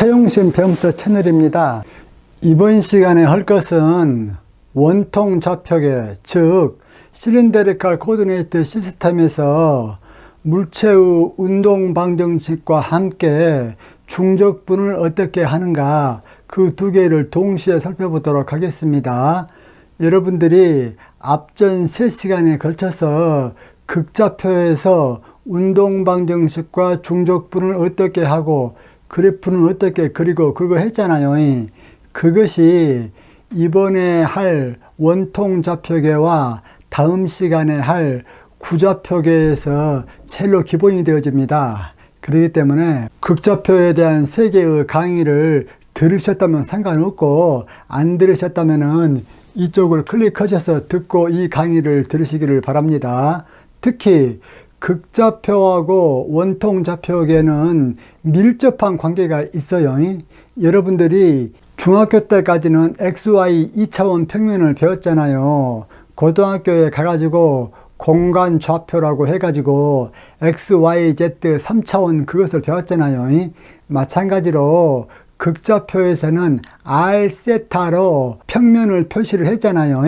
최용신 배움터 채널입니다. 이번 시간에 할 것은 원통 좌표계, 즉 실린더리컬 코디네이트 시스템에서 물체의 운동 방정식과 함께 중적분을 어떻게 하는가, 그 두 개를 동시에 살펴보도록 하겠습니다. 여러분들이 앞전 3시간에 걸쳐서 극좌표에서 운동 방정식과 중적분을 어떻게 하고 그래프는 어떻게 그리고 그거 했잖아요. 그것이 이번에 할 원통 좌표계와 다음 시간에 할 구좌표계에서 제일로 기본이 되어집니다. 그렇기 때문에 극좌표에 대한 3개의 강의를 들으셨다면 상관없고, 안 들으셨다면 이쪽을 클릭하셔서 듣고 이 강의를 들으시기를 바랍니다. 특히 극좌표하고 원통 좌표계는 밀접한 관계가 있어요. 여러분들이 중학교 때까지는 XY 2차원 평면을 배웠잖아요. 고등학교에 가가지고 공간 좌표라고 해가지고 XYZ 3차원 그것을 배웠잖아요. 마찬가지로 극좌표에서는 R세타로 평면을 표시를 했잖아요.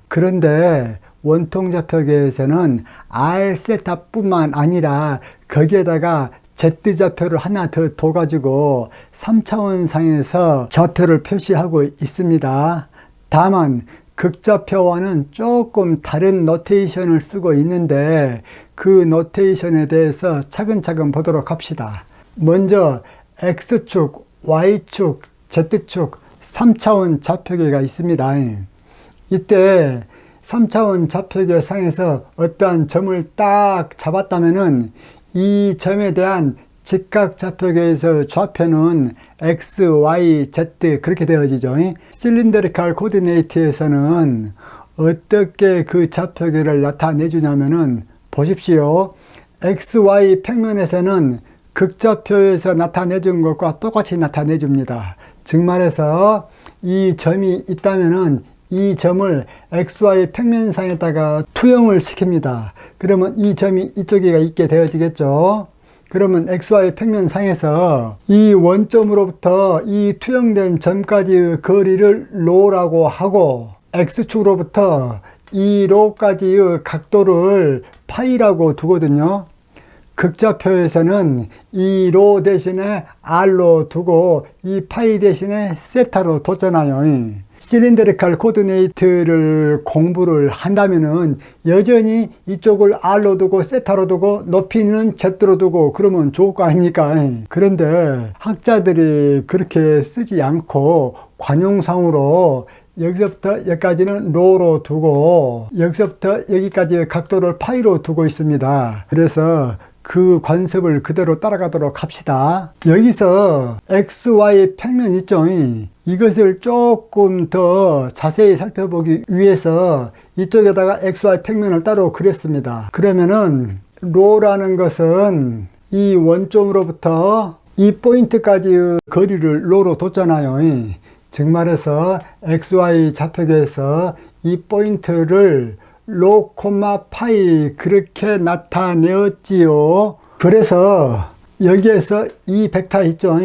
그런데 원통좌표계에서는 R세타 뿐만 아니라 거기에다가 Z좌표를 하나 더 둬가지고 3차원상에서 좌표를 표시하고 있습니다. 다만 극좌표와는 조금 다른 노테이션을 쓰고 있는데 그 노테이션에 대해서 차근차근 보도록 합시다. 먼저 X축, Y축, Z축 3차원 좌표계가 있습니다. 이때 3차원 좌표계 상에서 어떠한 점을 딱 잡았다면은 이 점에 대한 직각 좌표계에서 좌표는 X, Y, Z 그렇게 되어지죠. 실린더리컬 코디네이트에서는 어떻게 그 좌표계를 나타내주냐면은 보십시오. X, Y 평면에서는 극좌표에서 나타내준 것과 똑같이 나타내줍니다. 즉 말해서 이 점이 있다면은 이 점을 XY 평면상에다가 투영을 시킵니다. 그러면 이 점이 이쪽에 있게 되어지겠죠. 그러면 XY 평면상에서 이 원점으로부터 이 투영된 점까지의 거리를 로라고 하고, X축으로부터 이 로까지의 각도를 파이라고 두거든요. 극좌표에서는 이 로 대신에 R로 두고 이 파이 대신에 세타로 뒀잖아요. 실린더리컬 코디네이트를 공부를 한다면은 여전히 이쪽을 R로 두고 세타로 두고 높이는 Z로 두고 그러면 좋을 거 아닙니까? 그런데 학자들이 그렇게 쓰지 않고 관용상으로 여기서부터 여기까지는 로로 두고 여기서부터 여기까지의 각도를 파이로 두고 있습니다. 그래서 그 관습을 그대로 따라가도록 합시다. 여기서 XY 평면 있죠? 이것을 조금 더 자세히 살펴보기 위해서 이쪽에다가 XY 평면을 따로 그렸습니다. 그러면은 로라는 것은 이 원점으로부터 이 포인트까지의 거리를 로로 뒀잖아요. 즉 말해서 XY 좌표계에서 이 포인트를 로, 파이 그렇게 나타내었지요. 그래서 여기에서 이 벡터 있죠.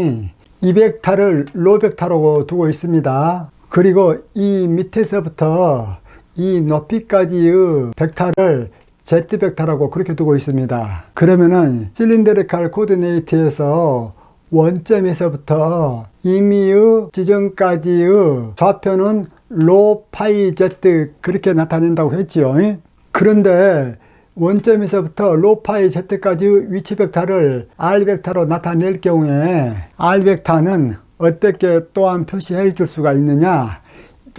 이 벡터를 로 벡터라고 두고 있습니다. 그리고 이 밑에서부터 이 높이까지의 벡터를 Z 벡터라고 그렇게 두고 있습니다. 그러면은 실린더리컬 코디네이트에서 원점에서부터 임의의 지점까지의 좌표는 로 파이 Z 그렇게 나타낸다고 했지요. 그런데 원점에서부터 로 파이 Z까지의 위치 벡터를 R 벡터로 나타낼 경우에 R 벡터는 어떻게 또한 표시해 줄 수가 있느냐,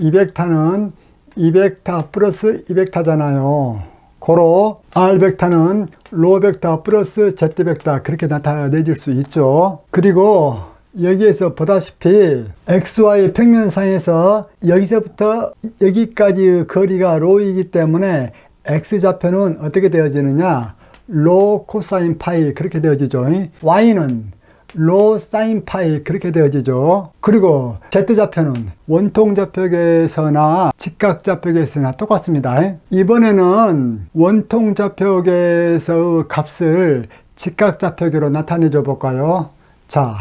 이 벡터는 이 벡터 플러스 이 벡터잖아요. 고로 R 벡터는 로 벡터 플러스 Z 벡터 그렇게 나타내줄 수 있죠. 그리고 여기에서 보다시피 XY 평면상에서 여기서부터 여기까지의 거리가 로이기 때문에 X좌표는 어떻게 되어지느냐, 로 코사인 파이 그렇게 되어지죠. Y는 로 사인 파이 그렇게 되어지죠. 그리고 Z좌표는 원통좌표계에서나 직각좌표계에서나 똑같습니다. 이번에는 원통좌표계에서의 값을 직각좌표계로 나타내 줘 볼까요? 자,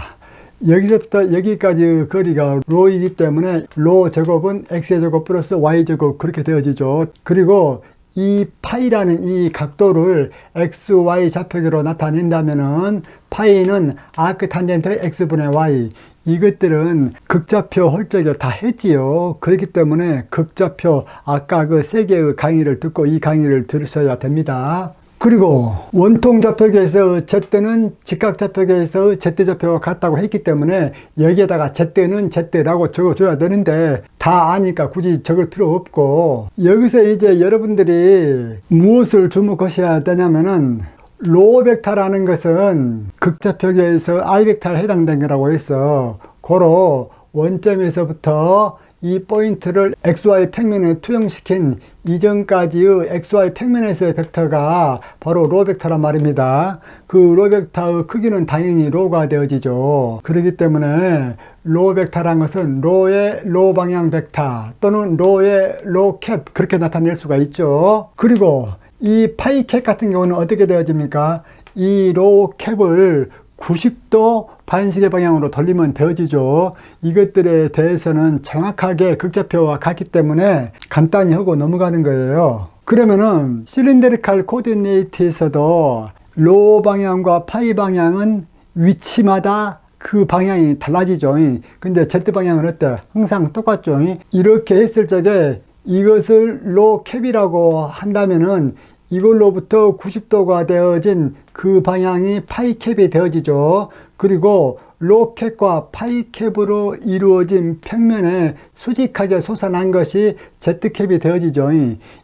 여기서부터 여기까지 거리가 로이기 때문에 로 제곱은 x의 제곱 플러스 y 제곱 그렇게 되어지죠. 그리고 이 파이라는 이 각도를 xy 좌표계로 나타낸다면은 파이는 아크 탄젠트 x분의 y, 이것들은 극좌표 홀적에 다 했지요. 그렇기 때문에 극좌표 아까 그 세 개의 강의를 듣고 이 강의를 들으셔야 됩니다. 그리고 원통 좌표계에서 Z는 직각 좌표계에서 Z 좌표가 같다고 했기 때문에 여기에다가 Z는 Z라고 적어줘야 되는데 다 아니까 굳이 적을 필요 없고, 여기서 이제 여러분들이 무엇을 주목하셔야 되냐면은 로 벡터라는 것은 극좌표계에서 I 벡터에 해당된 거라고 해서 고로 원점에서부터 이 포인트를 XY 평면에 투영시킨 이전까지의 XY 평면에서의 벡터가 바로 로 벡터란 말입니다. 그 로 벡터의 크기는 당연히 로가 되어지죠. 그렇기 때문에 로 벡터란 것은 로의 로 방향 벡터 또는 로의 로 캡 그렇게 나타낼 수가 있죠. 그리고 이 파이 캡 같은 경우는 어떻게 되어집니까? 이 로 캡을 90도 반시계 방향으로 돌리면 되어지죠. 이것들에 대해서는 정확하게 극좌표와 같기 때문에 간단히 하고 넘어가는 거예요. 그러면은 실린데리칼 코디네이트에서도 로 방향과 파이 방향은 위치마다 그 방향이 달라지죠. 근데 Z 방향은 어때? 항상 똑같죠. 이렇게 했을 적에 이것을 로 캡이라고 한다면은 이걸로부터 90도가 되어진 그 방향이 파이 캡이 되어지죠. 그리고 로 캡과 파이 캡으로 이루어진 평면에 수직하게 솟아난 것이 Z 캡이 되어지죠.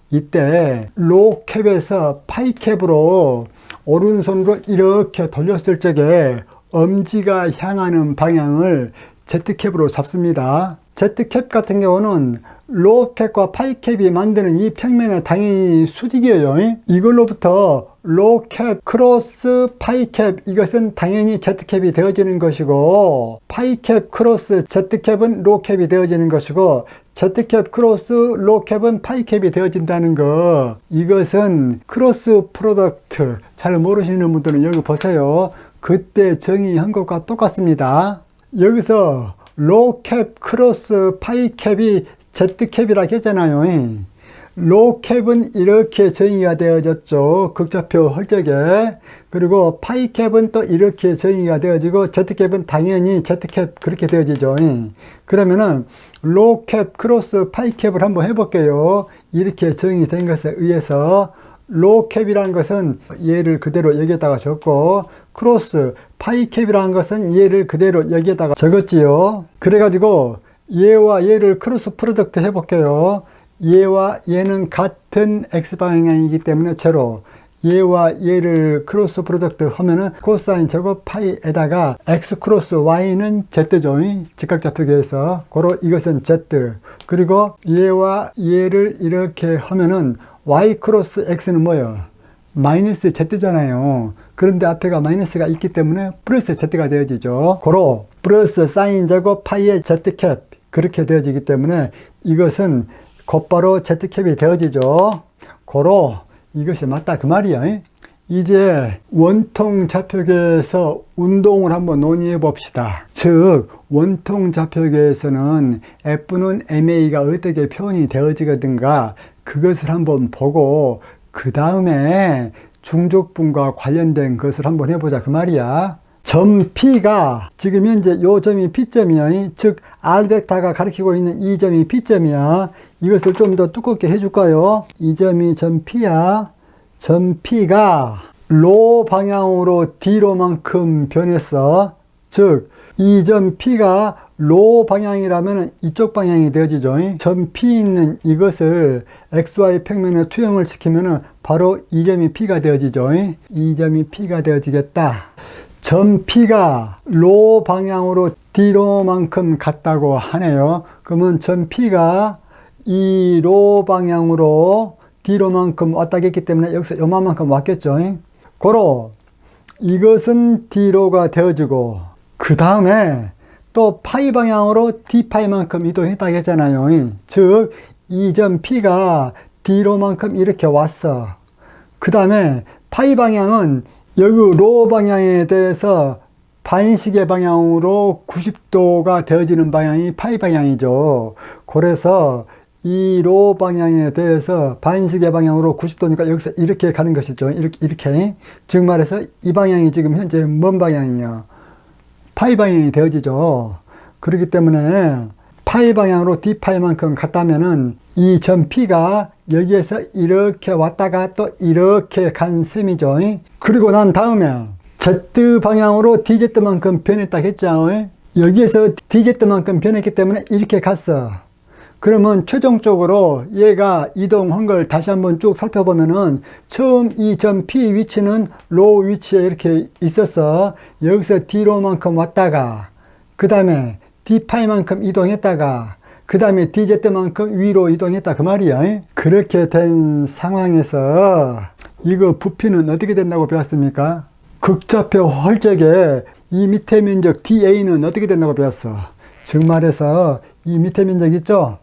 이때 로 캡에서 파이 캡으로 오른손으로 이렇게 돌렸을 적에 엄지가 향하는 방향을 Z 캡으로 잡습니다. Z 캡 같은 경우는 로 캡과 파이 캡이 만드는 이 평면에 당연히 수직이에요. 이걸로부터 로 캡 크로스 파이 캡, 이것은 당연히 Z 캡이 되어지는 것이고, 파이 캡 크로스 Z 캡은 로 캡이 되어지는 것이고, Z 캡 크로스 로 캡은 파이 캡이 되어진다는 거, 이것은 크로스 프로덕트 잘 모르시는 분들은 여기 보세요. 그때 정의한 것과 똑같습니다. 여기서 로 캡 크로스 파이 캡이 Z캡이라고 했잖아요. 로 캡은 이렇게 정의가 되어졌죠. 극좌표 홀적에. 그리고 파이 캡은 또 이렇게 정의가 되어지고 Z캡은 당연히 Z캡 그렇게 되어지죠. 그러면은 로 캡 크로스 파이 캡을 한번 해볼게요. 이렇게 정의된 것에 의해서 로 캡이라는 것은 얘를 그대로 여기에다가 적고, 크로스 파이 캡이라는 것은 얘를 그대로 여기에다가 적었지요. 그래가지고 얘와 얘를 크로스 프로덕트 해볼게요. 얘와 얘는 같은 X방향이기 때문에 제로. 얘와 얘를 크로스 프로덕트 하면은 코사인 제곱 파이에다가 X 크로스 Y는 Z죠. 직각좌표계에서. 고로 이것은 Z. 그리고 얘와 얘를 이렇게 하면은 Y 크로스 X는 뭐예요? 마이너스 Z잖아요. 그런데 앞에가 마이너스가 있기 때문에 플러스 Z가 되어지죠. 고로 플러스 사인 제곱 파이의 Z캡 그렇게 되어지기 때문에 이것은 곧바로 Z캡이 되어지죠. 고로 이것이 맞다 그 말이야. 이제 원통 좌표계에서 운동을 한번 논의해 봅시다. 즉 원통 좌표계에서는 F는 MA가 어떻게 표현이 되어지거든가 그것을 한번 보고 그 다음에 중적분과 관련된 것을 한번 해보자 그 말이야. 점 P가 지금 현재 요 점이 P점이야. 즉 R벡터가 가리키고 있는 이 점이 P점이야. 이것을 좀 더 두껍게 해줄까요? 이 점이 점 P야. 점 P가 로 방향으로 D로만큼 변했어. 즉 이 점 P가 로 방향이라면 이쪽 방향이 되어지죠. 점 P 있는 이것을 XY 평면에 투영을 시키면 바로 이 점이 P가 되어지죠. 이 점이 P가 되어지겠다. 점 P가 로 방향으로 D로만큼 같다고 하네요. 그러면 점 P가 이 로 방향으로 D로만큼 왔다 했기 때문에 여기서 요만큼 왔겠죠. 고로 이것은 D로가 되어지고 그 다음에 또 파이 방향으로 D파이만큼 이동했다고 했잖아요. 즉 이 점 P가 D로만큼 이렇게 왔어. 그 다음에 파이 방향은 여기 로 방향에 대해서 반시계 방향으로 90도가 되어지는 방향이 파이 방향이죠. 그래서 이 로 방향에 대해서 반시계 방향으로 90도니까 여기서 이렇게 가는 것이죠. 이렇게. 즉 말해서 이 방향이 지금 현재 뭔 방향이에요? 파이 방향이 되어지죠. 그렇기 때문에 파이 방향으로 d파이만큼 갔다면은 이 점 P가 여기에서 이렇게 왔다가 또 이렇게 간 셈이죠. 그리고 난 다음에 Z 방향으로 dZ만큼 변했다 했죠. 여기에서 dZ만큼 변했기 때문에 이렇게 갔어. 그러면 최종적으로 얘가 이동한 걸 다시 한번 쭉 살펴보면은 처음 이 점 P 위치는 로 위치에 이렇게 있었어. 여기서 D로만큼 왔다가 그 다음에 D파이만큼 이동했다가 그 다음에 DZ만큼 위로 이동했다 그 말이야. 그렇게 된 상황에서 이거 부피는 어떻게 된다고 배웠습니까? 극좌표 홀적에 이 밑에 면적 DA는 어떻게 된다고 배웠어? 즉 말해서 이 밑에 면적 있죠?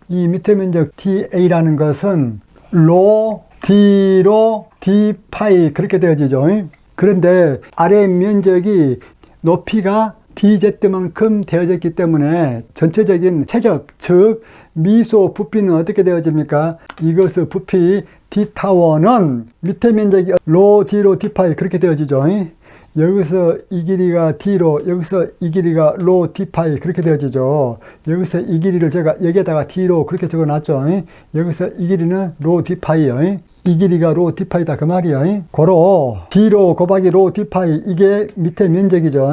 이 밑에 면적 DA라는 것은 로 D로 D파이 그렇게 되어지죠. 그런데 아래 면적이 높이가 DZ만큼 되어졌기 때문에 전체적인 최적, 즉 미소 부피는 어떻게 되어집니까? 이것의 부피 D타워는 밑에 면적이 로 D로 D파이 그렇게 되어지죠. 여기서 이 길이가 D로, 여기서 이 길이가 로 D파이 그렇게 되어지죠. 여기서 이 길이를 제가 여기에다가 D로 그렇게 적어놨죠. 여기서 이 길이는 로 D파이요. 이 길이가 로 D파이다 그 말이에요. 고로 D로 곱하기 로 D파이 이게 밑에 면적이죠.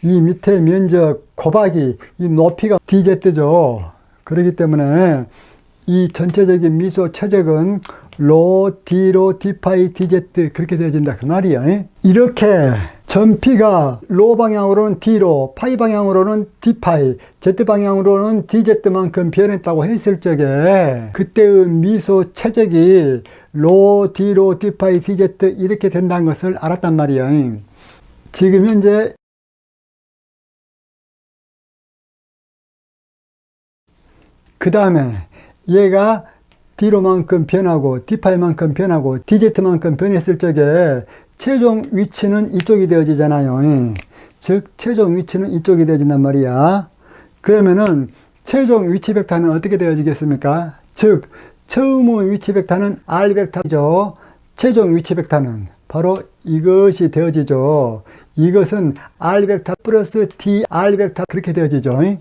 이 밑에 면적 곱하기 이 높이가 DZ죠. 그렇기 때문에 이 전체적인 미소 최적은 로 D로 D파이 DZ 그렇게 되어진다 그 말이야. 이렇게 점 P가 로 방향으로는 D로, 파이 방향으로는 D파이, Z 방향으로는 DZ만큼 변했다고 했을 적에 그때의 미소 최적이 로 D로 D파이 DZ 이렇게 된다는 것을 알았단 말이야. 지금 현재 그 다음에 얘가 D로만큼 변하고 D파이만큼 변하고 DZ만큼 변했을 적에 최종 위치는 이쪽이 되어지잖아요. 즉 최종 위치는 이쪽이 되어진단 말이야. 그러면은 최종 위치 벡터는 어떻게 되어지겠습니까? 즉 처음의 위치 벡터는 R 벡터죠. 최종 위치 벡터는 바로 이것이 되어지죠. 이것은 R 벡터 플러스 DR 벡터 그렇게 되어지죠.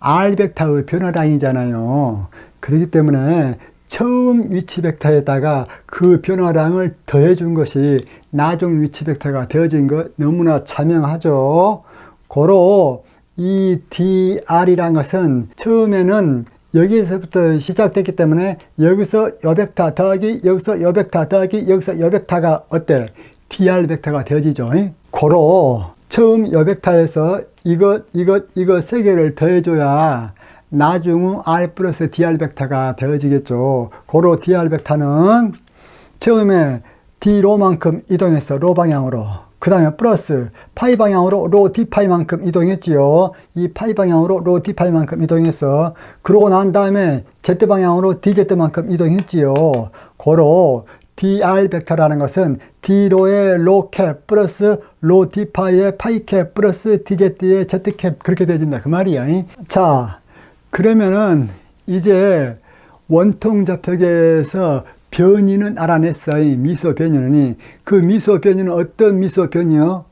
R 벡터의 변화량이잖아요. 그렇기 때문에 처음 위치 벡터에다가 그 변화량을 더해 준 것이 나중 위치 벡터가 되어진 것 너무나 자명하죠. 고로 이 DR이란 것은 처음에는 여기서부터 시작됐기 때문에 여기서 요 벡터 더하기 여기서 요 벡터 더하기 여기서 요 벡터가 어때? DR 벡터가 되어지죠. 고로 처음 요 벡터에서 이것 세 개를 더해줘야 나중 R 플러스 DR 벡터가 되어지겠죠. 고로 DR 벡터는 처음에 D로만큼 이동했어. 로 방향으로. 그 다음에 플러스 파이 방향으로 로 D파이만큼 이동했지요. 이 파이 방향으로 로 D파이만큼 이동했어. 그러고 난 다음에 Z 방향으로 DZ만큼 이동했지요. 고로 DR 벡터라는 것은 D로의 로 캡 플러스 로 D파이의 파이 캡 플러스 DZ의 Z 캡 그렇게 되어진다 그 말이야. 자, 그러면은 이제 원통 좌표계에서 변이는 알아냈어요. 미소 변이는. 그 미소 변이는 어떤 미소 변이요?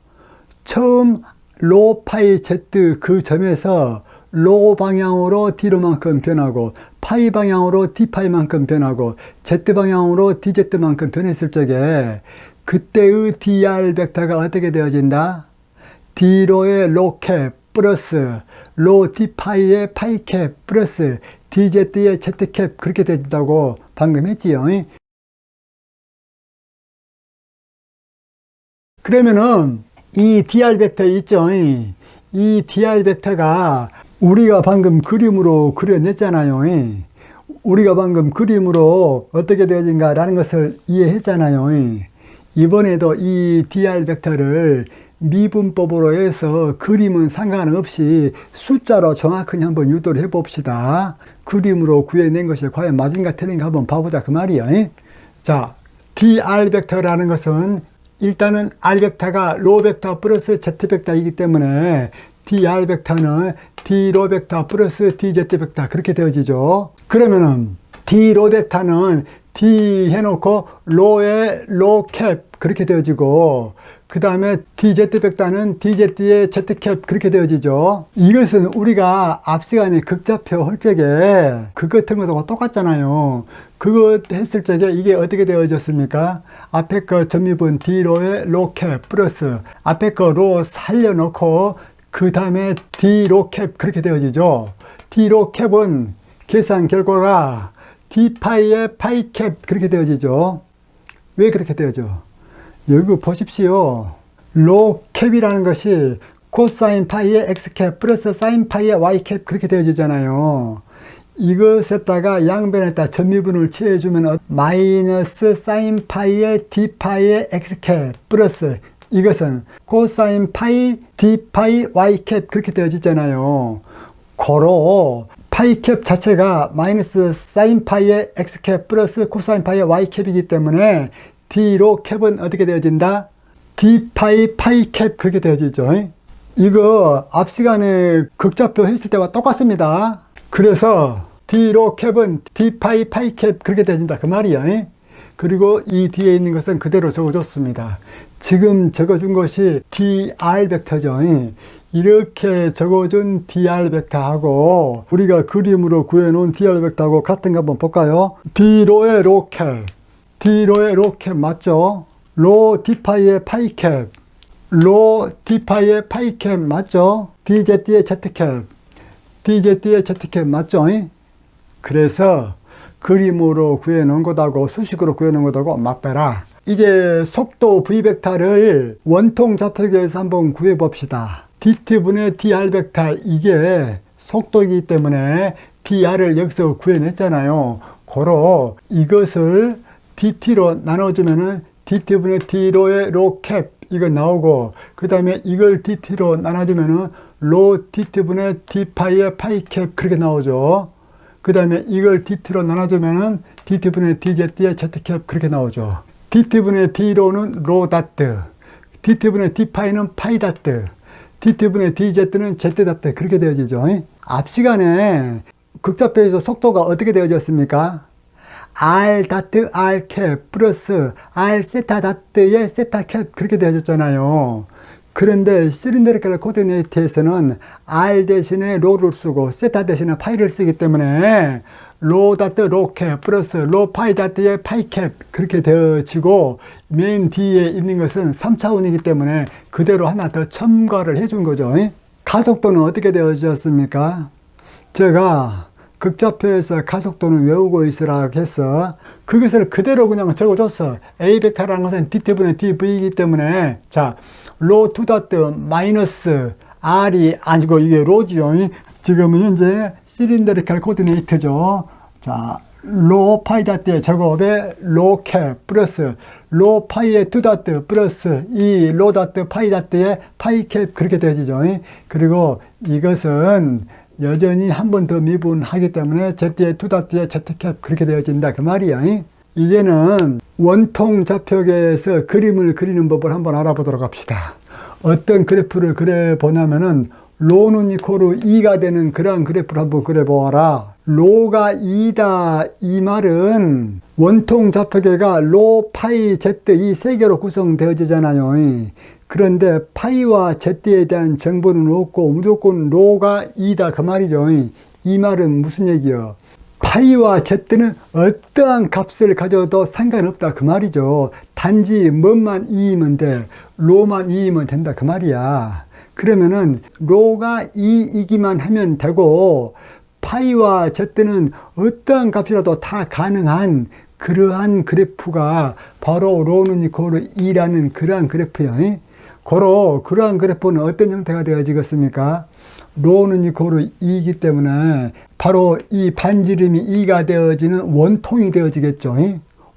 처음 로 파이 Z 그 점에서 로 방향으로 D로만큼 변하고 파이 방향으로 D파이만큼 변하고 Z 방향으로 DZ만큼 변했을 적에 그때의 DR 벡터가 어떻게 되어진다? D로의 로 캡 플러스 로 D파이의 파이 캡 플러스 DZ의 Z 캡 그렇게 되어진다고 방금 했지요. 그러면은 이 DR 벡터 있죠. 이 DR 벡터가 우리가 방금 그림으로 그려냈잖아요. 우리가 방금 그림으로 어떻게 되어진가라는 것을 이해했잖아요. 이번에도 이 DR 벡터를 미분법으로 해서 그림은 상관없이 숫자로 정확히 한번 유도를 해봅시다. 그림으로 구해낸 것이 과연 맞은가 틀린가 한번 봐보자 그 말이에요. 자, DR 벡터라는 것은 일단은 R 벡터가 로 벡터 플러스 Z 벡터이기 때문에 dR 벡터는 d 로 벡터 플러스 dZ 벡터 그렇게 되어지죠. 그러면은 d 로 벡터는 d 해놓고 로의 로 캡 그렇게 되어지고, 그 다음에 dZ 벡터는 dZ의 Z캡 그렇게 되어지죠. 이것은 우리가 앞 시간에 극좌표 할 적에 그것 같은 것하고 똑같잖아요. 그거 했을 적에 이게 어떻게 되어졌습니까? 앞에 거 점입은 D로의 로캡 플러스 앞에 거 로 살려놓고 그 다음에 D 로캡 그렇게 되어지죠. D 로캡은 계산 결과가 D 파이의 파이캡 그렇게 되어지죠. 왜 그렇게 되어져? 여기 보십시오. 로 캡이라는 것이 코사인 파이의 X캡 플러스 사인 파이의 Y캡 그렇게 되어지잖아요. 이것에다가 양변에다 점미분을 취해주면 마이너스 사인 파이의 D 파이의 X캡 플러스 이것은 코사인 파이 D 파이 Y캡 그렇게 되어지잖아요. 고로 파이캡 자체가 마이너스 사인 파이의 X캡 플러스 코사인 파이의 Y캡이기 때문에 D로 캡은 어떻게 되어진다? D 파이 파이캡 그렇게 되어지죠. 이거 앞 시간에 극좌표 했을 때와 똑같습니다. 그래서 D로 캡은 D 파이 파이캡 그렇게 되어진다 그 말이야. 그리고 이 뒤에 있는 것은 그대로 적어줬습니다. 지금 적어준 것이 dR 벡터죠. 이렇게 적어준 dR 벡터하고 우리가 그림으로 구해놓은 dR 벡터하고 같은 거 한번 볼까요? D로의 로캡, D로의 로캡 맞죠? 로 D파이의 파이캡, 로 D파이의 파이캡 맞죠? DZ의 Z캡, DZ의 Z캡 맞죠? 그래서 그림으로 구해놓은 것하고 수식으로 구해놓은 것하고 맞배라. 이제 속도 V벡터를 원통 좌표계에서 한번 구해봅시다. dt분의 dr 벡터 이게 속도이기 때문에 dr을 여기서 구해냈잖아요. 고로 이것을 dt로 나눠주면은 dt분의 d로의 로캡 이거 나오고, 그 다음에 이걸 dt로 나눠주면은 로 dt분의 d파이의 파이캡 그렇게 나오죠. 그 다음에 이걸 dt로 나눠주면은 dt분의 dz의 z캡 그렇게 나오죠. dt분의 d로는 로 다트, dt분의 d파이는 파이 다트, dt분의 dz는 z 다트 그렇게 되어지죠. 앞 시간에 극좌표에서 속도가 어떻게 되어졌습니까? r 다트 r 캡 플러스 r 세타 다트의 세타 캡 그렇게 되어졌잖아요. 그런데 실린더리컬 코디네이트에서는 r 대신에 로를 쓰고 세타 대신에 파이를 쓰기 때문에 로 다트 로 캡 플러스 로 파이 다트의 파이 캡 그렇게 되어지고, 맨 뒤에 있는 것은 3차원이기 때문에 그대로 하나 더 첨가를 해준 거죠. 가속도는 어떻게 되어졌습니까? 제가 극좌표에서 가속도는 외우고 있으라 해서 그것을 그대로 그냥 적어줬어. A 벡터라는 것은 dt분의 dv이기 때문에 자, 로 투 다트 마이너스 r이 아니고 이게 로지요. 지금은 현재 실린더리컬 코디네이트죠. 자, 로 파이 다트의 제곱에 로 캡 플러스 로 파이의 투 다트 플러스 이 로 다트 파이 다트의 파이 캡 그렇게 되어지죠. 그리고 이것은 여전히 한 번 더 미분하기 때문에 z의 투 다트의 z캡 그렇게 되어진다 그 말이야. 이제는 원통 좌표계에서 그림을 그리는 법을 한번 알아보도록 합시다. 어떤 그래프를 그려보냐면은 로는 이코르 2가 되는 그러한 그래프를 한번 그려보아라. 로가 2다 이 말은 원통 좌표계가 로, 파이, z 이 세 개로 구성되어지잖아요. 그런데 파이와 z에 대한 정보는 없고 무조건 로가 2다 그 말이죠. 이 말은 무슨 얘기요? 파이와 z는 어떠한 값을 가져도 상관없다 그 말이죠. 단지 뭐만 2이면 돼, 로만 2이면 된다 그 말이야. 그러면은 로가 2이기만 하면 되고 파이와 z는 어떠한 값이라도 다 가능한 그러한 그래프가 바로 로는 이코르 2라는 그러한 그래프예요. 고로 그러한 그래프는 어떤 형태가 되어지겠습니까? 로는 이코르 2이기 때문에 바로 이 반지름이 2가 되어지는 원통이 되어지겠죠.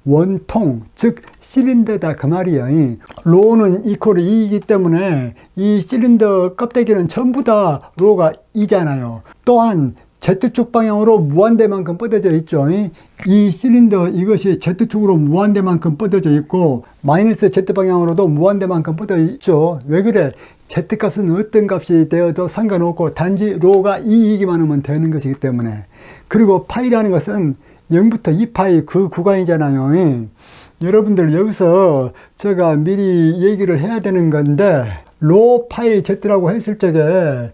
원통, 즉 실린더다 그 말이에요. 로는 이코르 2이기 때문에 이 실린더 껍데기는 전부 다 로가 2잖아요. 또한 Z축 방향으로 무한대만큼 뻗어져 있죠. 이 실린더 이것이 Z축으로 무한대만큼 뻗어져 있고 마이너스 Z 방향으로도 무한대만큼 뻗어 있죠. 왜 그래? Z값은 어떤 값이 되어도 상관없고 단지 로가 2이기만 하면 되는 것이기 때문에. 그리고 파이라는 것은 0부터 2파이 그 구간이잖아요. 여러분들 여기서 제가 미리 얘기를 해야 되는 건데 로 파이 Z라고 했을 적에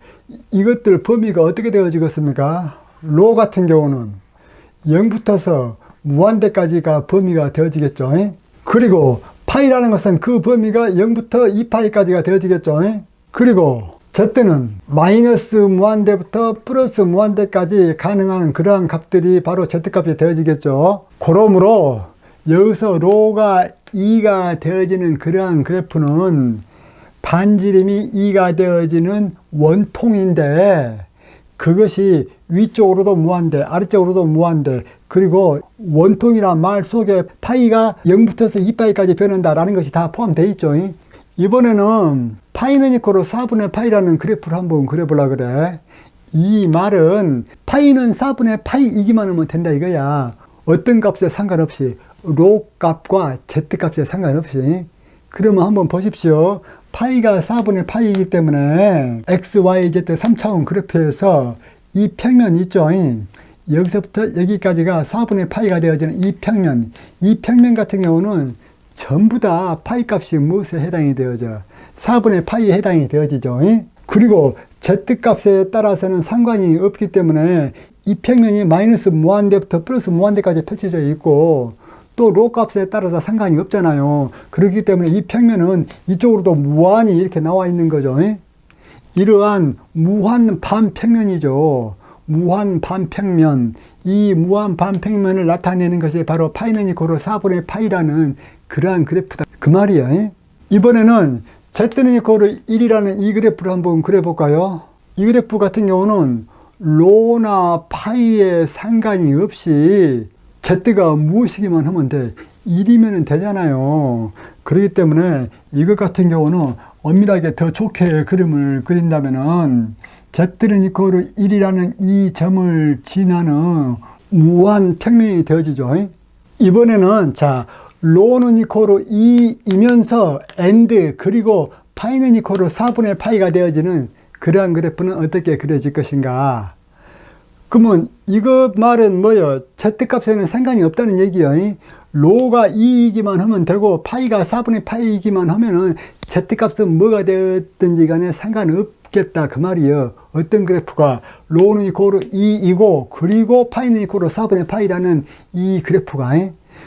이것들 범위가 어떻게 되어지겠습니까? 로 같은 경우는 0부터서 무한대까지가 범위가 되어지겠죠. 그리고 파이라는 것은 그 범위가 0부터 2파이까지가 되어지겠죠. 그리고 Z는 마이너스 무한대부터 플러스 무한대까지 가능한 그러한 값들이 바로 Z값이 되어지겠죠. 그러므로 여기서 로가 2가 되어지는 그러한 그래프는 반지름이 2가 되어지는 원통인데 그것이 위쪽으로도 무한대, 아래쪽으로도 무한대, 그리고 원통이란 말 속에 파이가 0부터서 2파이까지 변한다라는 것이 다 포함되어 있죠. 이번에는 파이는 이코로 4분의 파이라는 그래프를 한번 그려보려고 그래. 이 말은 파이는 4분의 파이이기만 하면 된다 이거야. 어떤 값에 상관없이, 로 값과 Z 값에 상관없이. 그러면 한번 보십시오. 파이가 4분의 파이이기 때문에 X, Y, Z 3차원 그래프에서 이 평면 있죠. 여기서부터 여기까지가 4분의 파이가 되어지는 이 평면 같은 경우는 전부 다 파이 값이 무엇에 해당이 되어져? 4분의 파이에 해당이 되어지죠. 그리고 Z 값에 따라서는 상관이 없기 때문에 이 평면이 마이너스 무한대부터 플러스 무한대까지 펼쳐져 있고 또 로 값에 따라서 상관이 없잖아요. 그렇기 때문에 이 평면은 이쪽으로도 무한히 이렇게 나와 있는 거죠. 이러한 무한 반평면이죠. 무한 반평면. 이 무한 반평면을 나타내는 것이 바로 파이는 이코로 4분의 파이라는 그러한 그래프다. 그 말이에요. 이번에는 Z는 이코로 1이라는 이 그래프를 한번 그려볼까요? 이 그래프 같은 경우는 로나 파이에 상관이 없이 Z가 무엇이기만 하면 돼. 1이면 되잖아요. 그렇기 때문에 이것 같은 경우는 엄밀하게 더 좋게 그림을 그린다면은 Z는 이코로 1이라는 이 점을 지나는 무한 평면이 되어지죠. 이번에는 자, 로는 이코로 2이면서 and 그리고 파이는 이코로 4분의 파이가 되어지는 그러한 그래프는 어떻게 그려질 것인가? 그러면 이거 말은 뭐요? Z값에는 상관이 없다는 얘기예요. 로가 2이기만 하면 되고 파이가 4분의 파이이기만 하면은 Z값은 뭐가 되었든지 간에 상관없겠다 그 말이에요. 어떤 그래프가 로는 이코로 2이고 그리고 파이는 이코로 4분의 파이라는 이 그래프가.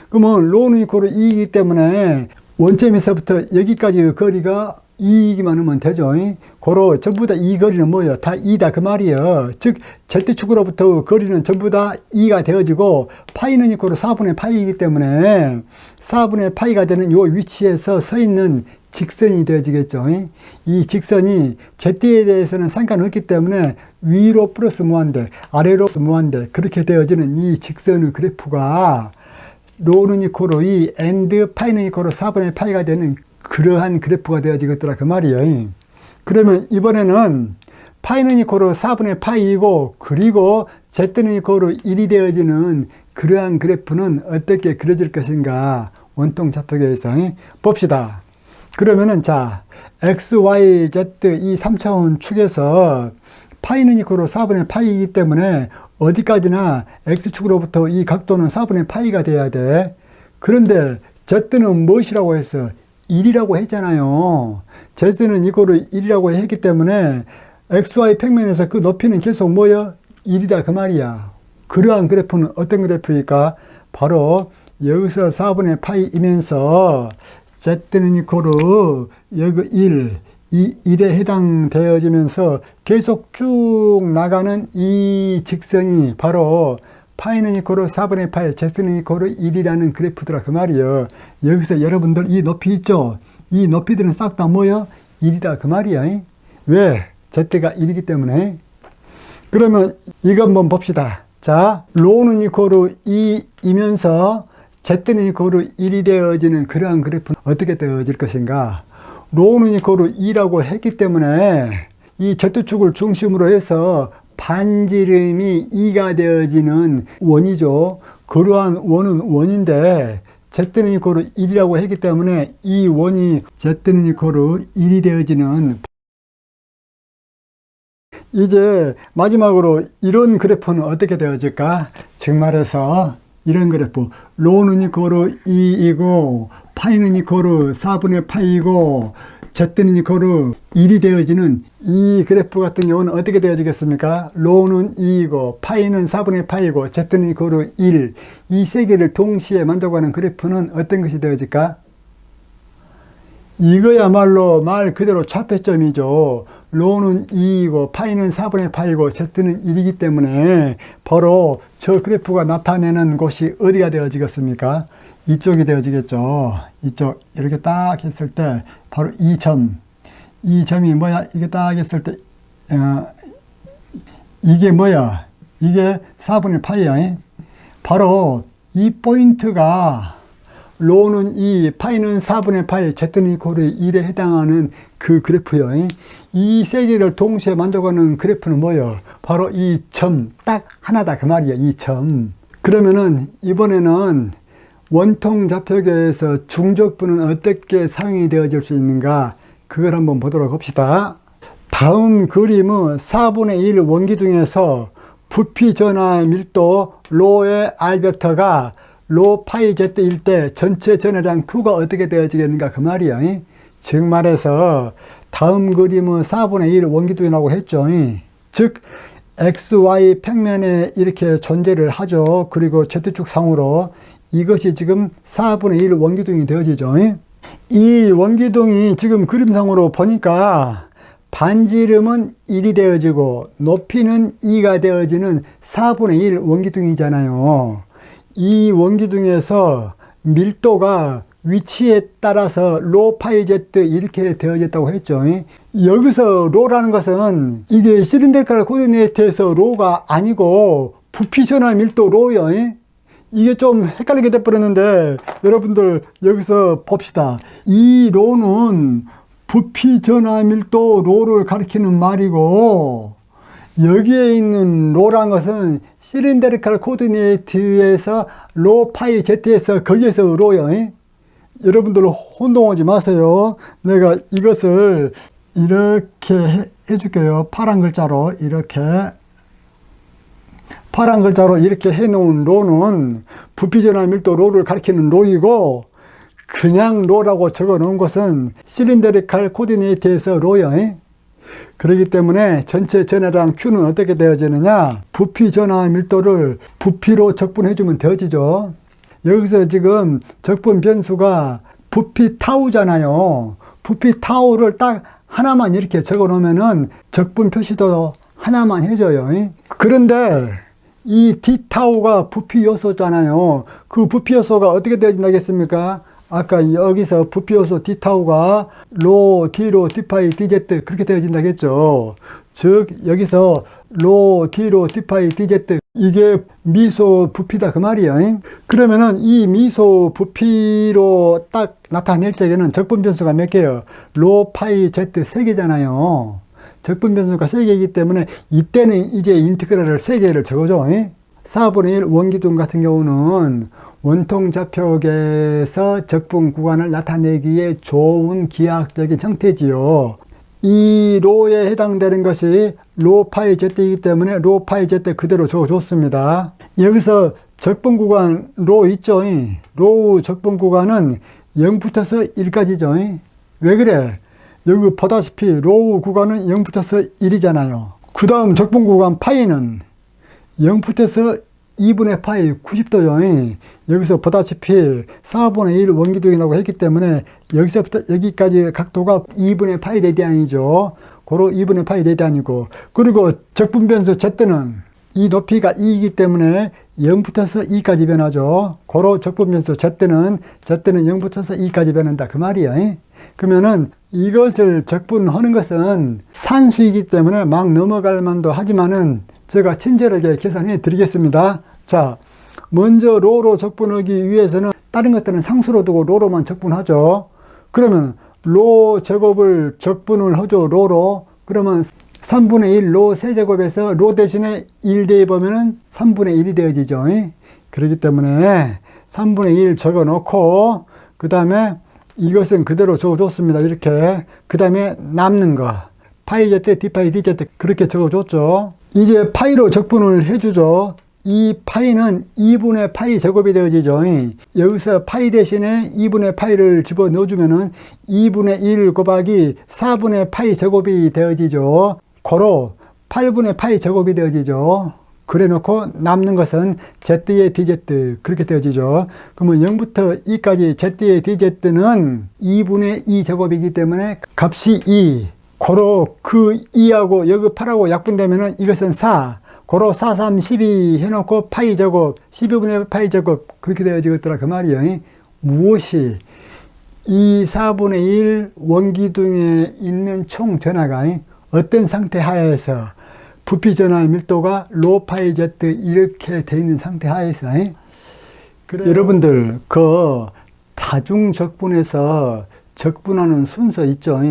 그러면 로는 이코로 2이기 때문에 원점에서부터 여기까지 거리가 2이기만 하면 되죠. 고로 전부 다 이 거리는 뭐예요? 다 2다 그 말이에요. 즉 Z축으로부터 거리는 전부 다 2가 되어지고 파이는 이코로 4분의 파이이기 때문에 4분의 파이가 되는 이 위치에서 서 있는 직선이 되어지겠죠. 이 직선이 Z에 대해서는 상관없기 때문에 위로 플러스 무한대, 아래로 무한대 그렇게 되어지는 이 직선의 그래프가 로는 이코로 2, and 파이는 이코로 4분의 파이가 되는 그러한 그래프가 되어지겠더라 그 말이에요. 그러면 이번에는 파이는 이코로 4분의 파이이고 그리고 Z는 이코로 1이 되어지는 그러한 그래프는 어떻게 그려질 것인가 원통 좌표계에서 봅시다. 그러면은 자 X, Y, Z 이 3차원 축에서 파이는 이코로 4분의 파이이기 때문에 어디까지나 X축으로부터 이 각도는 4분의 파이가 돼야 돼. 그런데 Z는 무엇이라고 했어? 1이라고 했잖아요. Z는 이거를 1이라고 했기 때문에 XY 평면에서 그 높이는 계속 뭐야? 1이다 그 말이야. 그러한 그래프는 어떤 그래프일까? 바로 여기서 4분의 파이이면서 Z는 이코로 여기 1, 이 1에 해당되어지면서 계속 쭉 나가는 이 직선이 바로 파이는 이코로 4분의 파이, Z는 이코로 1이라는 그래프더라 그 말이에요. 여기서 여러분들 이 높이 있죠? 이 높이들은 싹 다 뭐야? 1이다 그 말이야. 왜? Z가 1이기 때문에. 그러면 이거 한번 봅시다. 자, 로는 이코로 2이면서 Z는 이코로 1이 되어지는 그러한 그래프는 어떻게 되어질 것인가? 로는 이코로 2라고 했기 때문에 이 Z축을 중심으로 해서 반지름이 2가 되어지는 원이죠. 그러한 원은 원인데 Z는 이코르 1이라고 했기 때문에 이 원이 Z는 이코르 1이 되어지는, 이제 마지막으로 이런 그래프는 어떻게 되어질까? 즉 말해서 이런 그래프, 로는 이코르 2이고 파이는 이코르 4분의 파이고 Z는 이코르 1이 되어지는 이 그래프 같은 경우는 어떻게 되어지겠습니까? 로는 2이고 파이는 4분의 파이고 Z는 이코르 1, 이 세 개를 동시에 만족하는 그래프는 어떤 것이 되어질까? 이거야말로 말 그대로 좌표점이죠. 로는 2이고 파이는 4분의 파이고 Z는 1이기 때문에 바로 저 그래프가 나타내는 곳이 어디가 되어지겠습니까? 이쪽이 되어지겠죠. 이쪽 이렇게 딱 했을 때 바로 이 점이 뭐야? 이게 딱 했을 때 이게 뭐야? 이게 4분의 파이야. 바로 이 포인트가 로는 2, 파이는 4분의 파이, Z는 이코르 1에 해당하는 그 그래프요. 이 세 개를 동시에 만족하는 그래프는 뭐예요? 바로 이 점 딱 하나다 그 말이에요. 이 점. 그러면은 이번에는 원통 좌표계에서 중적분은 어떻게 사용이 되어질 수 있는가, 그걸 한번 보도록 합시다. 다음 그림은 4분의 1 원기둥에서 부피 전하 밀도 로의 R 벡터가 로 파이 Z일 때 전체 전하량 Q가 어떻게 되어지겠는가 그 말이야. 즉 말해서 다음 그림은 4분의 1 원기둥이라고 했죠. 즉 XY 평면에 이렇게 존재를 하죠. 그리고 Z축 상으로 이것이 지금 4분의 1 원기둥이 되어지죠. 이 원기둥이 지금 그림상으로 보니까 반지름은 1이 되어지고 높이는 2가 되어지는 4분의 1 원기둥이잖아요. 이 원기둥에서 밀도가 위치에 따라서 로 파이 Z 이렇게 되어졌다고 했죠. 여기서 로라는 것은 이게 실린더리컬 코디네이트에서 로가 아니고 부피 전하 밀도 로요. 이게 좀 헷갈리게 돼버렸는데 여러분들 여기서 봅시다. 이 로는 부피 전하 밀도 로를 가리키는 말이고, 여기에 있는 로란 것은 실린더리컬 코디네이트에서 로 파이 Z에서 거기에서 로요. 여러분들 혼동하지 마세요. 내가 이것을 이렇게 해줄게요. 파란 글자로 이렇게 해놓은 로는 부피전화 밀도 로를 가리키는 로이고, 그냥 로라고 적어 놓은 것은 실린더리컬 코디네이트에서 로요. 그렇기 때문에 전체 전하량 Q는 어떻게 되어지느냐, 부피 전하 밀도를 부피로 적분해주면 되어지죠. 여기서 지금 적분 변수가 부피 타우잖아요. 부피 타우를 딱 하나만 이렇게 적어 놓으면은 적분 표시도 하나만 해줘요. 그런데 이 d 타우가 부피 요소잖아요. 그 부피 요소가 어떻게 되어진다겠습니까? 아까 여기서 부피 요소 d 타우가 로 d로 d 파이 dz 그렇게 되어진다겠죠. 즉 여기서 로 d로 d 파이 dz, 이게 미소 부피다 그 말이에요. 그러면은 이 미소 부피로 딱 나타낼 적에는 적분 변수가 몇 개예요? 로 파이 z 3개잖아요. 적분 변수가 3개이기 때문에 이때는 이제 인티그랄을 3개를 적어줘. 4분의 1 원기둥 같은 경우는 원통 좌표계에서 적분 구간을 나타내기에 좋은 기하학적인 형태지요. 이 로에 해당되는 것이 로 파이 z이기 때문에 로 파이 z 그대로 적어줬습니다. 여기서 적분 구간 로 있죠. 로 적분 구간은 0부터서 1까지죠. 왜 그래? 여기 보다시피 로 구간은 0부터서 1이잖아요. 그 다음 적분 구간 파이는 0부터서 2분의 파이 90도요. 여기서 보다시피 4분의 1 원기둥이라고 했기 때문에 여기서부터 여기까지 각도가 2분의 파이 레디안이죠. 고로 2분의 파이 레디안이고, 그리고 적분 변수 Z는 이 높이가 2이기 때문에 0부터서 2까지 변하죠. 고로 적분 변수 Z는 0부터서 2까지 변한다 그 말이에요. 그러면은 이것을 적분하는 것은 산수이기 때문에 막 넘어갈 만도 하지만은 제가 친절하게 계산해 드리겠습니다. 자, 먼저 로로 적분하기 위해서는 다른 것들은 상수로 두고 로로만 적분하죠. 그러면 로 제곱을 적분을 하죠. 로로. 그러면 3분의 1 로 세제곱에서 로 대신에 1 대입하면은 3분의 1이 되어지죠. 그렇기 때문에 3분의 1 적어 놓고, 그 다음에 이것은 그대로 적어줬습니다. 이렇게. 그 다음에 남는 거. 파이 z, d파이 dz 그렇게 적어줬죠. 이제 파이로 적분을 해주죠. 이 파이는 2분의 파이 제곱이 되어지죠. 여기서 파이 대신에 2분의 파이를 집어 넣어주면은 2분의 1 곱하기 4분의 파이 제곱이 되어지죠. 고로 8분의 파이 제곱이 되어지죠. 그래 놓고 남는 것은 z의 dz 그렇게 되어지죠. 그러면 0부터 2까지 z의 dz는 2분의 2 제곱이기 때문에 값이 2. 고로 그 2하고 여기 8하고 약분되면은 이것은 4. 고로 4, 3, 12 해놓고 파이 제곱, 12분의 파이 제곱 그렇게 되어지겠더라 그 말이에요. 무엇이 이 4분의 1 원기둥에 있는 총 전하가 어떤 상태 하에서 부피 전하의 밀도가 로 파이 z 이렇게 돼 있는 상태 하에서 여러분들 그 다중 적분에서 적분하는 순서 있죠.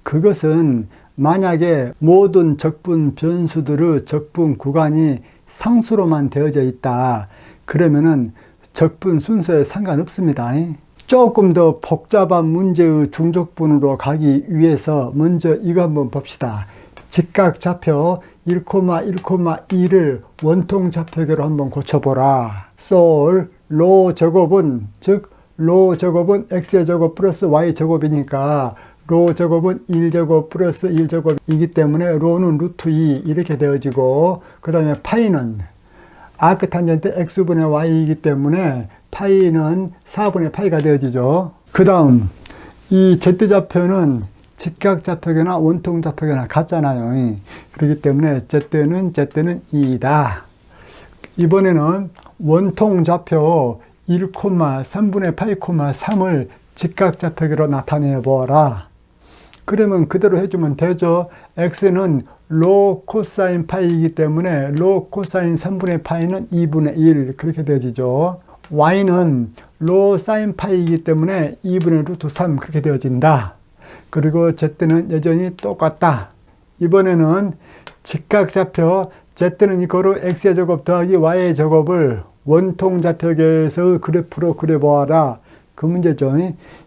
그것은 만약에 모든 적분 변수들의 적분 구간이 상수로만 되어져 있다. 그러면은 적분 순서에 상관없습니다. 조금 더 복잡한 문제의 중적분으로 가기 위해서 먼저 이거 한번 봅시다. 직각좌표 1,1,2를 원통좌표계로 한번 고쳐보라. 솔, 로 제곱은 즉 로 제곱은 x의 제곱 플러스 y 제곱이니까 로 제곱은 1제곱 플러스 1제곱이기 때문에 로는 루트 2 이렇게 되어지고, 그 다음에 파이는 아크 탄젠트 x분의 y이기 때문에 파이는 4분의 파이가 되어지죠. 그 다음 이 z좌표는 직각좌표계나 원통좌표계나 같잖아요. 그렇기 때문에 z는 2이다. 이번에는 원통좌표 1,3분의 파이, 3을 직각좌표계로 나타내 보아라. 그러면 그대로 해주면 되죠. x는 로 코사인 파이이기 때문에 로 코사인 3분의 파이는 2분의 1 그렇게 되어지죠. y는 로 사인 파이이기 때문에 2분의 루트 3 그렇게 되어진다. 그리고 z는 여전히 똑같다. 이번에는 직각좌표 z는 이거로 x의 제곱 더하기 y의 제곱을 원통좌표계에서 그래프로 그려보아라. 그 문제죠.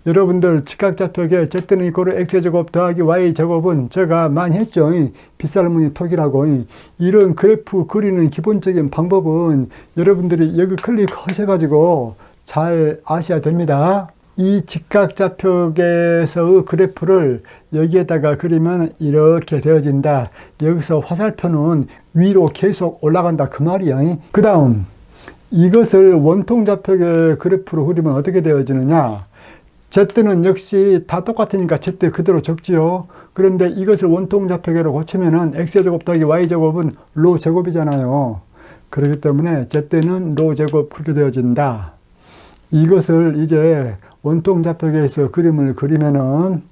여러분들 직각좌표계 z는 이거로 x의 제곱 더하기 y의 제곱은 제가 많이 했죠. 빗살무늬 톡이라고. 이런 그래프 그리는 기본적인 방법은 여러분들이 여기 클릭하셔가지고 잘 아셔야 됩니다. 이 직각좌표계에서의 그래프를 여기에다가 그리면 이렇게 되어진다. 여기서 화살표는 위로 계속 올라간다 그 말이야. 그 다음 이것을 원통좌표계 그래프로 그리면 어떻게 되어지느냐. z는 역시 다 똑같으니까 z 그대로 적지요. 그런데 이것을 원통좌표계로 고치면은 x의 제곱 더하기 y 제곱은 로 제곱이잖아요. 그렇기 때문에 z는 로 제곱 그렇게 되어진다. 이것을 이제 원통좌표계에서 그림을 그리면은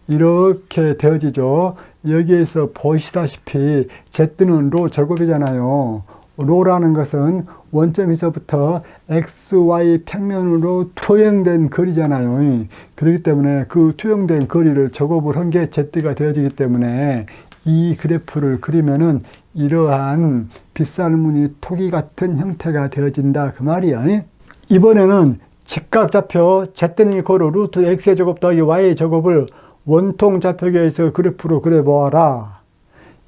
이렇게 되어지죠. 여기에서 보시다시피 z는 로 제곱이잖아요. 로라는 것은 원점에서부터 xy 평면으로 투영된 거리잖아요. 그렇기 때문에 그 투영된 거리를 제곱을 한 게 z가 되어지기 때문에 이 그래프를 그리면은 이러한 빗살무늬 토기 같은 형태가 되어진다 그 말이야. 이번에는 직각좌표 z는 이코로 루트 x의 제곱 더하기 y의 제곱을 원통좌표계에서 그래프로 그려보아라.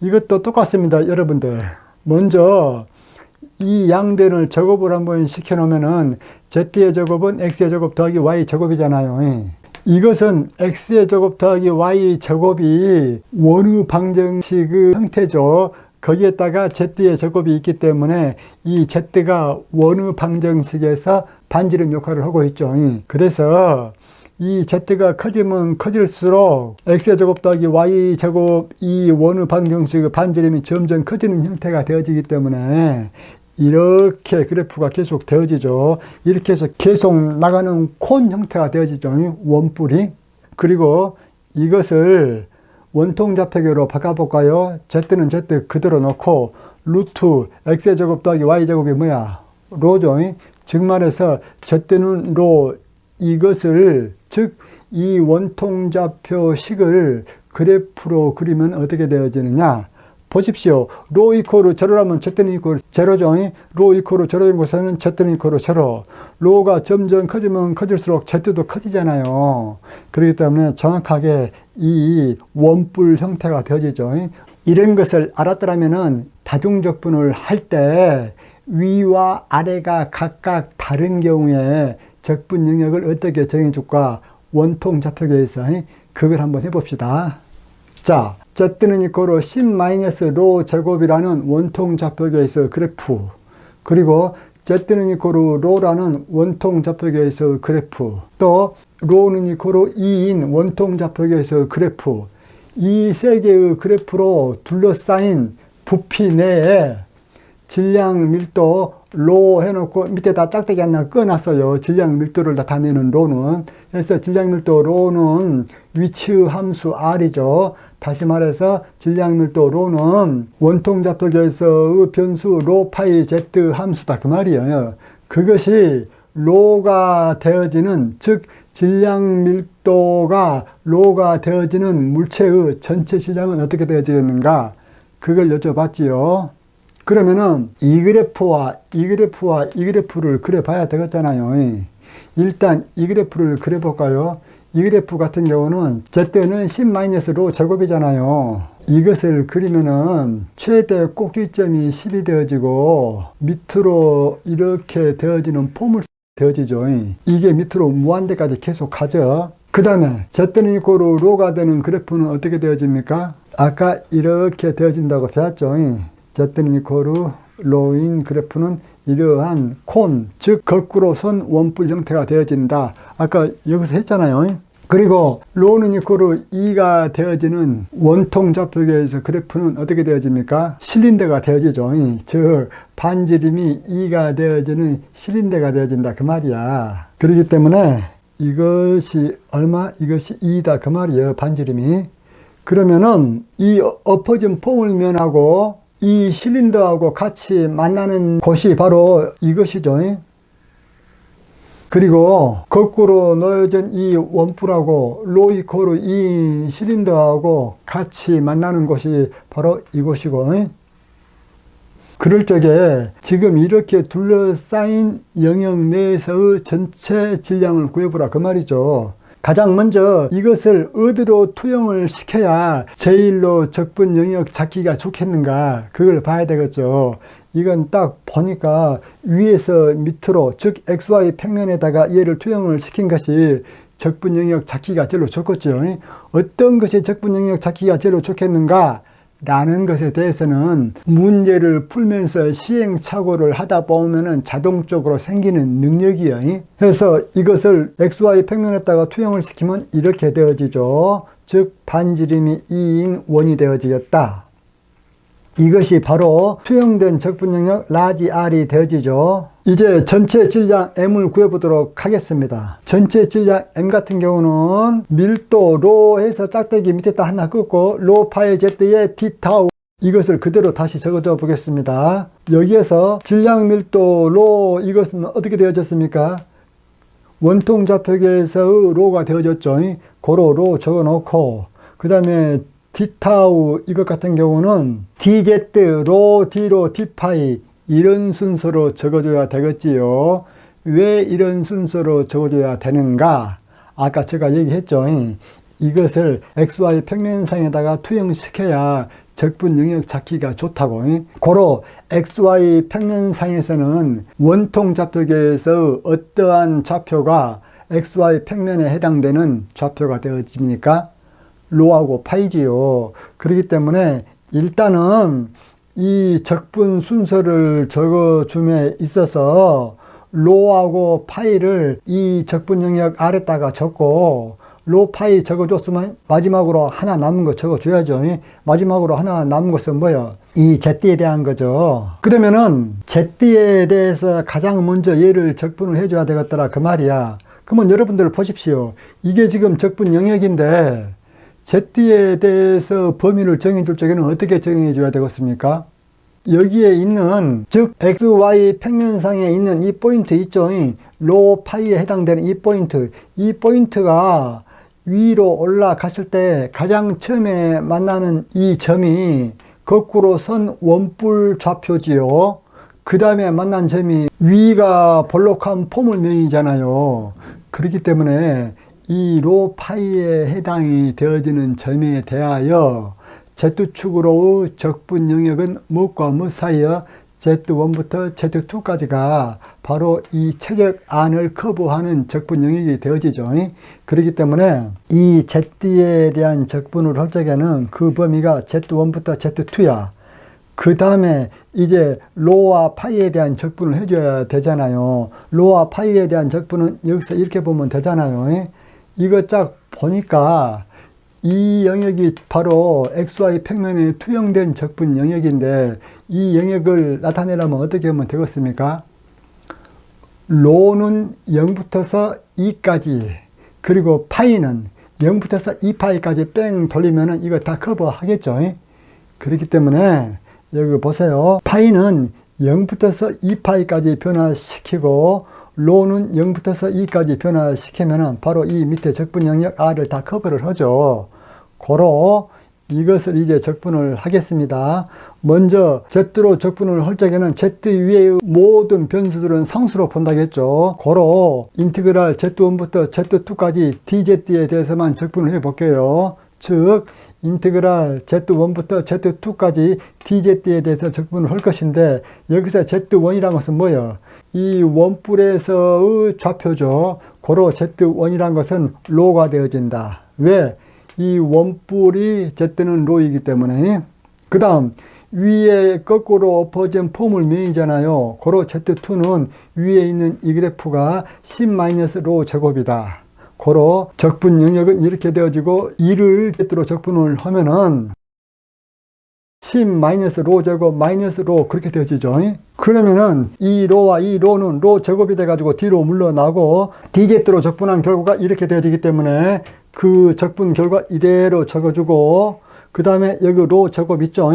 이것도 똑같습니다 여러분들. 먼저 이 양변을 제곱을 한번 시켜놓으면은 z의 제곱은 x의 제곱 더하기 y 제곱이잖아요. 이것은 x의 제곱 더하기 y 제곱이 원의 방정식의 형태죠. 거기에다가 z의 제곱이 있기 때문에 이 z가 원의 방정식에서 반지름 역할을 하고 있죠. 그래서 이 z가 커지면 커질수록 x의 제곱 더하기 y 제곱 이 원의 방정식의 반지름이 점점 커지는 형태가 되어지기 때문에 이렇게 그래프가 계속 되어지죠. 이렇게 해서 계속 나가는 콘 형태가 되어지죠. 원뿔이. 그리고 이것을 원통좌표계로 바꿔볼까요? z는 z 그대로 놓고 루트 x의 제곱 더하기 y 제곱이 뭐야? 로죠. 즉 말해서 z는 로 이것을 즉 이 원통좌표식을 그래프로 그리면 어떻게 되어지느냐? 보십시오. 로 이코르 제로라면 Z 이코르 제로죠. 로 이코르 제로인 곳에는 Z 이코르 제로. 로가 점점 커지면 커질수록 Z도 커지잖아요. 그렇기 때문에 정확하게 이 원뿔 형태가 되어지죠. 이런 것을 알았더라면은 다중적분을 할 때 위와 아래가 각각 다른 경우에 적분 영역을 어떻게 정해줄까? 원통 좌표계에서 그걸 한번 해봅시다. 자, Z는 이코르 10-로 제곱이라는 원통 좌표계에서 그래프, 그리고 Z는 이코르 로라는 원통 좌표계에서 그래프, 또 로는 이코르 2인 원통 좌표계에서 그래프, 이 세 개의 그래프로 둘러싸인 부피 내에 질량 밀도 로 해놓고 밑에다 짝대기 하나 꺼놨어요. 질량 밀도를 나타내는 로는. 그래서 질량 밀도 로는 위치 함수 R이죠. 다시 말해서 질량 밀도 로는 원통 좌표계에서의 변수 로 파이 Z 함수다 그 말이에요. 그것이 로가 되어지는, 즉 질량 밀도가 로가 되어지는 물체의 전체 질량은 어떻게 되어지는가, 그걸 여쭤봤지요. 그러면은 이 그래프와 이 그래프와 이 그래프를 그려봐야 되겠잖아요. 일단 이 그래프를 그려볼까요? 이 그래프 같은 경우는 Z는 10-로 제곱이잖아요. 이것을 그리면은 최대 꼭지점이 10이 되어지고 밑으로 이렇게 되어지는 포물 되어지죠. 이게 밑으로 무한대까지 계속 가죠. 그 다음에 Z는 이코르 로가 되는 그래프는 어떻게 되어집니까? 아까 이렇게 되어진다고 배웠죠. Z는 이코르 로인 그래프는 이러한 콘, 즉 거꾸로 선 원뿔 형태가 되어진다. 아까 여기서 했잖아요. 그리고 로는 이코르 2가 되어지는 원통 좌표계에서 그래프는 어떻게 되어집니까? 실린더가 되어지죠. 즉 반지름이 2가 되어지는 실린더가 되어진다 그 말이야. 그렇기 때문에 이것이 얼마? 이것이 2다 그 말이에요. 반지름이. 그러면은 이 엎어진 포물면하고 이 실린더하고 같이 만나는 곳이 바로 이것이죠. 그리고 거꾸로 놓여진 이 원뿔하고 로 이코르 2인 실린더하고 같이 만나는 곳이 바로 이곳이고, 그럴 적에 지금 이렇게 둘러싸인 영역 내에서의 전체 질량을 구해보라 그 말이죠. 가장 먼저 이것을 어디로 투영을 시켜야 제일로 적분 영역 잡기가 좋겠는가, 그걸 봐야 되겠죠. 이건 딱 보니까 위에서 밑으로, 즉 XY 평면에다가 얘를 투영을 시킨 것이 적분 영역 잡기가 제일 좋겠죠. 어떤 것이 적분 영역 잡기가 제일 좋겠는가 라는 것에 대해서는 문제를 풀면서 시행착오를 하다 보면은 자동적으로 생기는 능력이에요. 그래서 이것을 XY 평면에다가 투영을 시키면 이렇게 되어지죠. 즉 반지름이 2인 원이 되어지겠다. 이것이 바로 투영된 적분 영역 라지 R이 되어지죠. 이제 전체 질량 M을 구해보도록 하겠습니다. 전체 질량 M 같은 경우는 밀도 로 해서 짝대기 밑에다 하나 긋고 로 파이 Z의 D 타우, 이것을 그대로 다시 적어줘 보겠습니다. 여기에서 질량 밀도 로, 이것은 어떻게 되어졌습니까? 원통 좌표계에서의 로가 되어졌죠. 고로 로 적어놓고, 그 다음에 D타우 이것 같은 경우는 DZ, 로, D로, D파이 이런 순서로 적어줘야 되겠지요. 왜 이런 순서로 적어줘야 되는가? 아까 제가 얘기했죠. 이것을 XY 평면상에다가 투영시켜야 적분 영역 잡기가 좋다고. 고로 XY 평면상에서는 원통 좌표계에서 어떠한 좌표가 XY 평면에 해당되는 좌표가 되어집니까? 로하고 파이지요. 그렇기 때문에 일단은 이 적분 순서를 적어줌에 있어서 로하고 파이를 이 적분 영역 아래다가 적고, 로 파이 적어줬으면 마지막으로 하나 남은 거 적어줘야죠. 마지막으로 하나 남은 것은 뭐예요? 이 Z에 대한 거죠. 그러면은 Z에 대해서 가장 먼저 얘를 적분을 해줘야 되겠더라 그 말이야. 그러면 여러분들 보십시오. 이게 지금 적분 영역인데 Z에 대해서 범위를 정해줄 적에는 어떻게 정해줘야 되겠습니까? 여기에 있는, 즉 XY 평면상에 있는 이 포인트 있죠. 로 파이에 해당되는 이 포인트, 이 포인트가 위로 올라갔을 때 가장 처음에 만나는 이 점이 거꾸로 선 원뿔 좌표지요. 그 다음에 만난 점이 위가 볼록한 포물면이잖아요. 그렇기 때문에 이 로 파이에 해당이 되어지는 점에 대하여 Z축으로의 적분 영역은 무엇과 무엇 사이여 Z1부터 Z2까지가 바로 이 최적안을 커버하는 적분 영역이 되어지죠. 그렇기 때문에 이 Z에 대한 적분을 할 적에는 그 범위가 Z1부터 Z2야. 그 다음에 이제 로와 파이에 대한 적분을 해줘야 되잖아요. 로와 파이에 대한 적분은 여기서 이렇게 보면 되잖아요. 이거 쫙 보니까 이 영역이 바로 XY 평면에 투영된 적분 영역인데 이 영역을 나타내려면 어떻게 하면 되겠습니까? 로는 0부터서 2까지 그리고 파이는 0부터서 2파이까지 뺑 돌리면 이거 다 커버하겠죠. 그렇기 때문에 여기 보세요. 파이는 0부터서 2파이까지 변화시키고 로는 0부터서 2까지 변화시키면 바로 이 밑에 적분 영역 R을 다 커버를 하죠. 고로 이것을 이제 적분을 하겠습니다. 먼저 Z로 적분을 할 적에는 Z 위의 모든 변수들은 상수로 본다겠죠. 고로 인티그랄 Z1부터 Z2까지 DZ에 대해서만 적분을 해 볼게요. 즉 인티그랄 Z1부터 Z2까지 DZ에 대해서 적분을 할 것인데 여기서 Z1이라는 것은 뭐예요? 이 원뿔에서의 좌표죠. 고로 Z1이라는 것은 로가 되어진다. 왜? 이 원뿔이 Z는 로이기 때문에. 그 다음 위에 거꾸로 엎어진 포물면이잖아요. 고로 Z2는 위에 있는 이 그래프가 10-로 제곱이다. 고로 적분 영역은 이렇게 되어지고 이를 Z로 적분을 하면은 10-로 제곱 로 그렇게 되어지죠. 그러면은 이 로와 이 로는 로 제곱이 돼가지고 뒤로 물러나고 DZ로 적분한 결과가 이렇게 되어지기 때문에 그 적분 결과 이대로 적어주고 그 다음에 여기 로 제곱 있죠.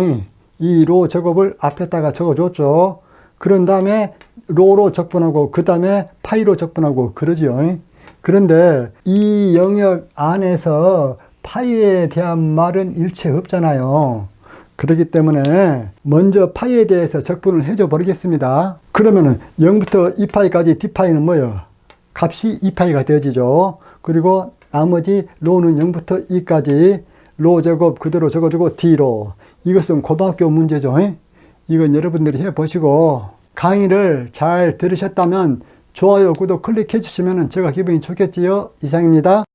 이 로 제곱을 앞에다가 적어줬죠. 그런 다음에 로로 적분하고 그 다음에 파이로 적분하고 그러죠. 그런데 이 영역 안에서 파이에 대한 말은 일체 없잖아요. 그렇기 때문에 먼저 파이에 대해서 적분을 해줘 버리겠습니다. 그러면은 0부터 2파이까지 D파이는 뭐예요? 값이 2파이가 되어지죠. 그리고 나머지 로는 0부터 2까지 로 제곱 그대로 적어주고 D로. 이것은 고등학교 문제죠. 이건 여러분들이 해보시고 강의를 잘 들으셨다면 좋아요, 구독 클릭해 주시면 제가 기분이 좋겠지요. 이상입니다.